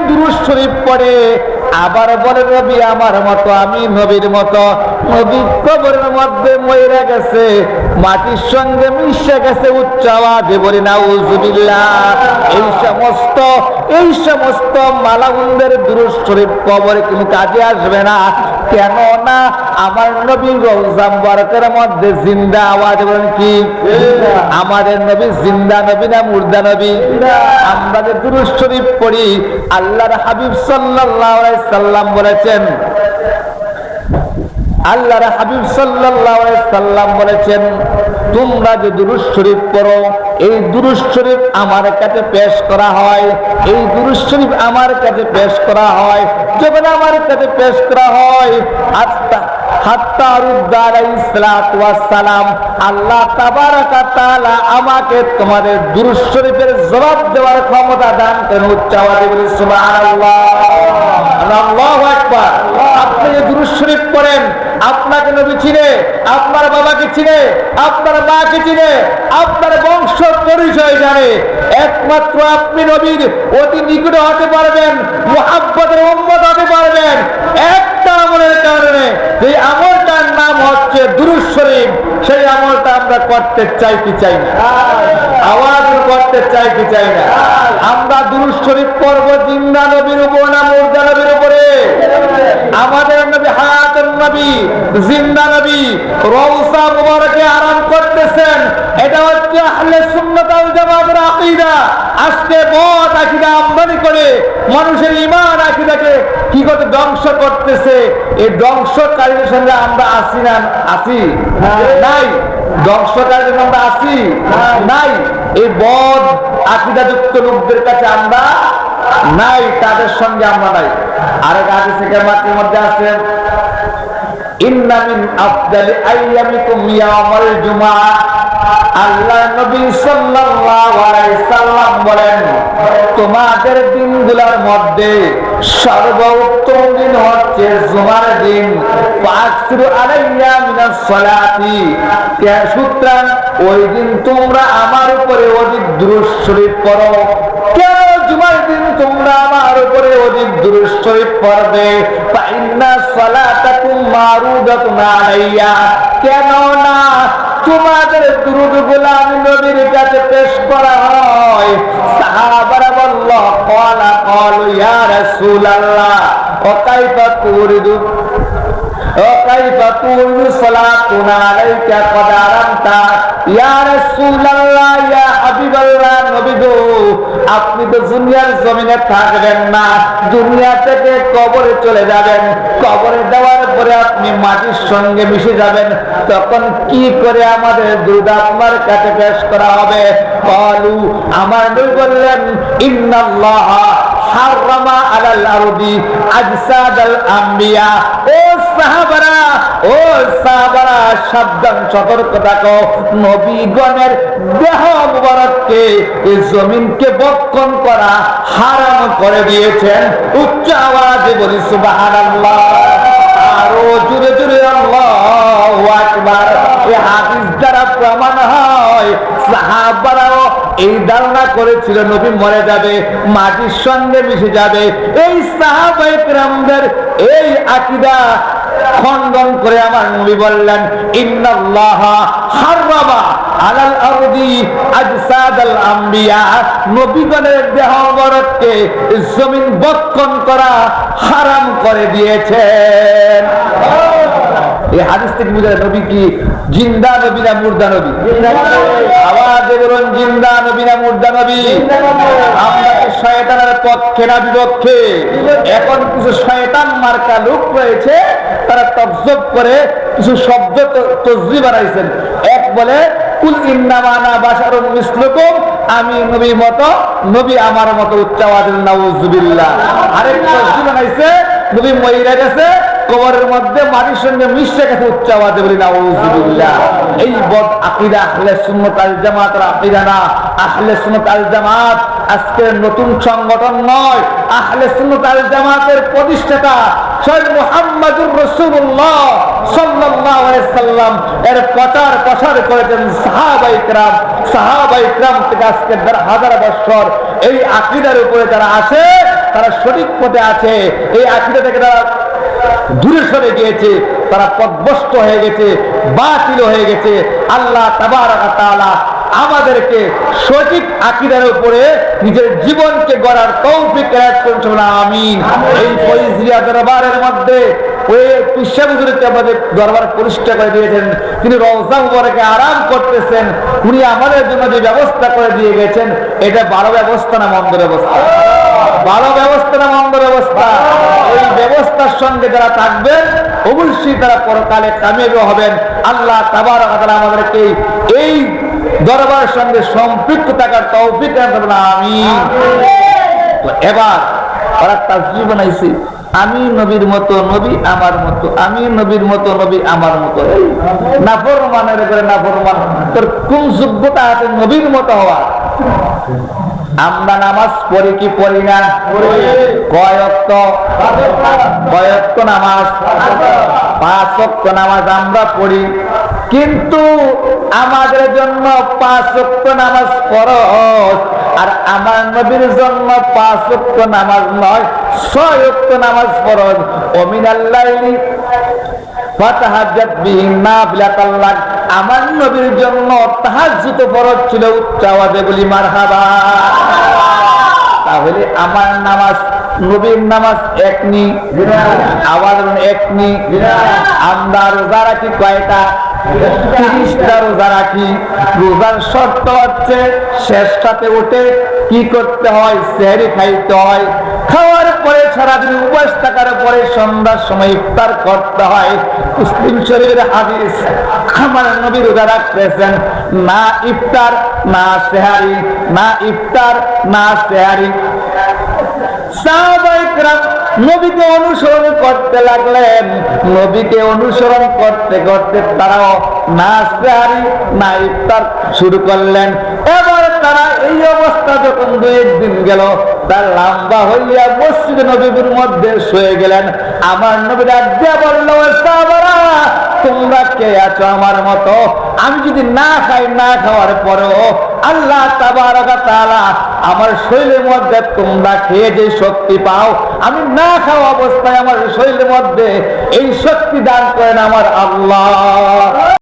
দুরূদ শরীফ পড়ে আবার বলে নবী আমার মতো, আমি নবীর মতো। নবী কবরের মধ্যে মইরা গেছে, মাটির সঙ্গে মিশে গেছে, উচ্চ আওয়াজে বলি নাউজুবিল্লাহ। এই সমস্ত মালাগুনদের দুরূদ শরীফ কবরে কোনো কাজে আসবে না। কেন না? আমার নবী রওজা মুবারকের মধ্যে জিন্দা। আওয়াজ বলেন কি? আমাদের নবী জিন্দা নবী না মুর্দা নবী? আমরা যে দুরূদ শরীফ পড়ি, আল্লাহর হাবিব সাল্লাল্লাহু আলাইহি সাল্লাম বলেছেন, আল্লাহর হাবিব সাল্লাল্লাহু আলাইহি সাল্লাম বলেছেন, তোমরা যে দুরূদ শরীফ পড়ো, এই দুরূদ শরীফ আমার কাছে পেশ করা হয়। এই দুরূদ শরীফ আমার কাছে পেশ করা হয়। যখন আমার কাছে পেশ করা হয়, আল্লাহ তাবারাকা তাআলা আমাকে তোমাদের দুরূদ শরীফের জবাব দেওয়ার ক্ষমতা দান করেন। উচ্চ আওয়াজে বলি সুবহানাল্লাহ, আল্লাহু আকবার। আপনি যে দুরূদ শরীফ পড়েন, আপনাকে নবী চিনে, আপনার বাবাকে চিনে, আপনার মাকে চিনে, আপনার বংশ পরিচয় জানে। একমাত্র আপনি নবীর অতি নিকটে হতে পারবেন, মুহাব্বতের উম্মত হতে পারবেন একটা আমলের কারণে। এই আমলটার নাম হচ্ছে দুরূদ শরীফ। সেই আমলটা আমরা করতে চাই কি চাই না? আওয়াজ করতে চাই কি চাই না? আমরা দুরূদ শরীফ পড়ব জিন্দা নবীর উপর না মুর্দা নবীর উপরে? আমাদের নবী হায়াতুন নবী, জিন্দা নবী রওজা মুবারকে আরাম করতেছেন। এটা হচ্ছে আহলে সুন্নাত ওয়াল জামাতের আকীদা। আজকে বদ আকীদা আমদানি করে মানুষের ঈমান আকীদাকে কি করতে ধ্বংস করতেছে। এই ধ্বংসকারীদের সঙ্গে আমরা আসি না? আসি নাই? ধ্বংসকারীদের আমরা আসি নাই? এই বদ আকীদাযুক্ত লোকদের কাছে আমরা নাই, তাদের সঙ্গে আমরা নাই। আরেক হাদিসে কিয়ামতের মধ্যে আছে, ইন্না মিন আফদালি আইয়ামিকুম ইয়াউমাল জুমআহ। আল্লাহ নবী সাল্লাল্লাহু আলাইহি সাল্লাম বলেন, তোমাদের দিনগুলোর মধ্যে সর্বোত্তম দিন হচ্ছে জুমার দিন। ফাকসিরু আলাইয়া মিনাস সালাতি। সুতরাং ওই দিন তোমরা আমার উপরে অধিক দুরূদ শরীফ পড়ো। কেন জুমার দিন তোমরা আমার উপরে অধিক দুরূদ শরীফ পড়বে? ফাইন্না সালাতাকুম মারুদাতুন আলাইয়া। কেন না তোমাদের দুরূদগুলো আমি নবীর কাছে পেশ করা হয়। সাহাবারা বলল, ক্বালু ইয়া রাসূলুল্লাহ ওয়া কাইফা তুরিদু সালাতুনা আলাইকা ক্বাদ আরামতা। ইয়া রাসূলুল্লাহ, ইয়া হাবিবাল্লাহ, নবী গো, আপনি তো দুনিয়ার জমিনে থাকবেন না, দুনিয়া থেকে কবরে চলে যাবেন। কবরে দেওয়ার পরে আপনি মাটির সঙ্গে মিশে যাবেন। তখন কি করে আমাদের দুরূদ আপনার কাছে পেশ করা হবে? ক্বালু, আমার নবী বললেন, ইন্নাল্লাহা হারামা আলাল আরদি আজসাদাল আম্বিয়া। ও সাহাবারা, ও সাহাবারা, সাবধান, সতর্ক থাকো। নবীগণের দেহ মুবারককে, এই জমিনকে ভক্ষণ করা হারাম করে দিয়েছেন। উচ্চ আওয়াজে বলি সুবহানাল্লাহ, আরো জোরে জোরে আল্লাহু আকবার। এই হাদিস দ্বারা প্রমাণ হয় সাহাবারাও এই ধারণা করেছিল নবী মরে যাবে, মাটির সঙ্গে মিশে যাবে। এই সাহাবায়ে কেরামদের এই আকীদা খণ্ডন করে আমার নবী বললেন, ইন্নাল্লাহা হারামা আলাল আরদি আজসাদাল আম্বিয়া। নবীগণের দেহ মুবারককে জমিন ভক্ষণ করা হারাম করে দিয়েছেন। এই হাদিস থেকে বুঝা যায় নবী কি জিন্দা নবী না মুর্দা নবী? আওয়াজে বলুন, জিন্দা নবী না মুর্দা নবী? আমরা কি শয়তানের পক্ষে না বিপক্ষে? এখন কিছু শয়তান মার্কা লোক রয়েছে, তারা তফজব করে কিছু শব্দ তসবিহ বানাইছেন। এক বলে, কুল ইন্নামা আনা বাশারুম মিসলুকুম, আমি নবীর মতো, নবী আমার মতো। উচ্চ আওয়াজে নাউজুবিল্লাহ। আরেক তসবিহ বানাইছে, নবী মইরা গেছে, কবরের মধ্যে মাটির সঙ্গে মিশে গেছে। উচ্চ আওয়াজে বলি নাউজুবিল্লাহ। এই বদ আকীদা আহলে সুন্নাত ওয়াল জামাতের আকীদা না। আহলে সুন্নাত ওয়াল জামাত আজকের নতুন সংগঠন নয়। আহলে সুন্নাত ওয়াল জামাতের প্রতিষ্ঠাতা সৈয়দ মুহাম্মদুর রাসূলুল্লাহ সাল্লাল্লাহু আলাইহি সাল্লাম এর প্রচার প্রসার করেছেন সাহাবায়ে কেরাম। সাহাবায়ে কেরাম থেকে আজকে ১,৫০০ বছর এই আকীদার উপরে যারা আছে, তারা সঠিক পথে আছে, এই আকীদা থেকে তারা দূরে সরে গিয়েছে, তারা পথভ্রষ্ট হয়ে গেছে, বাতিল হয়ে গেছে। আল্লাহ তাবারক ওয়া তাআলা আমাদেরকে সঠিক আকীদার উপরে নিজের জীবনকে গড়ার তৌফিক দান করুন, আমিন। এই ফয়জিয়া দরবারের মধ্যে ওই পিসা হুজুরকে আমাদের দরবার প্রতিষ্ঠা করে দিয়েছেন, তিনি রওজা মুবারকে আরাম করতেছেন। উনি আমাদের জন্য যে ব্যবস্থা করে দিয়ে গেছেন, এটা ভালো ব্যবস্থা না মন্দ ব্যবস্থা? ভালো ব্যবস্থা না মন্দ ব্যবস্থা? এই ব্যবস্থার সঙ্গে যারা থাকবেন অবশ্যই তারা পরকালে কামিয়াবি হবেন। আল্লাহ তাবারক ওয়া তাআলা আমাদেরকে এই দরবারের সঙ্গে সম্পৃক্ত থাকার তৌফিক দান করুন, আমিন। তো এবার ওরা তাসবিহ বানাইছে, আমি নবীর মতো নবী আমার মতো, আমি নবীর মতো নবী আমার মতো। নাফরমানের করে নাফরমান, তোর কোন যোগ্যতা আছে নবীর মতো হওয়ার? আমরা নামাজ পড়ি কি পড়ি না? কয় ওয়াক্ত? কয় ওয়াক্ত নামাজ? 5 ওয়াক্ত নামাজ আমরা পড়ি, কিন্তু আমাদের জন্য 5 ওয়াক্ত নামাজ ফরজ, আর আমার নবীর জন্য 5 ওয়াক্ত নামাজ নয়, 6 ওয়াক্ত নামাজ ফরজ। ও মিনাল লাইলি ফাতাহাজ্জাত বিহি নাফিলাতাল লাক, আমার নবীর জন্য তাহাজ্জুদ ফরজ ছিল। উচ্চ আওয়াজে বলি মারহাবা। তাহলে আমার নামাজ নবীর নামাজ একনি, আওয়াজ একনি। আমরা রোজা রাখি কয়টা? 30টা রোজা রাখি। রোজার শর্ত হচ্ছে শেষটাতে উঠে কি করতে হয়? সেহরি খাইতে হয়। খাওয়ার পরে সারাদিন উপবাস থাকার পরে সন্ধ্যার সময় ইফতার করতে হয়। মুসলিম শরীফের হাদিস, আমার নবী রোজা রাখতেছেন, না ইফতার না সেহারি, না ইফতার না সেহারি। সাহাবায়ে কেরাম নবীকে অনুসরণ করতে লাগলেন। নবীকে অনুসরণ করতে করতে তারাও না সেহারি না ইফতার শুরু করলেন। এবার তারা এই অবস্থা যখন 2 দিন গেল, তার লম্বা হইয়া মসজিদ নববীর মধ্যে শুয়ে গেলেন। আমার নবী ডাক দিয়া বলল, সাহাবারা তোমরা কে আছো আমার মতো? আমি যদি না খাই, না খাওয়ার পরেও আল্লাহ তাবারক ওয়া তাআলা আমার শরীরের মধ্যে তোমরা খেয়ে যে শক্তি পাও, আমি না খাওয়া অবস্থায় আমার শরীরের মধ্যে এই শক্তি দান করেন আমার আল্লাহ।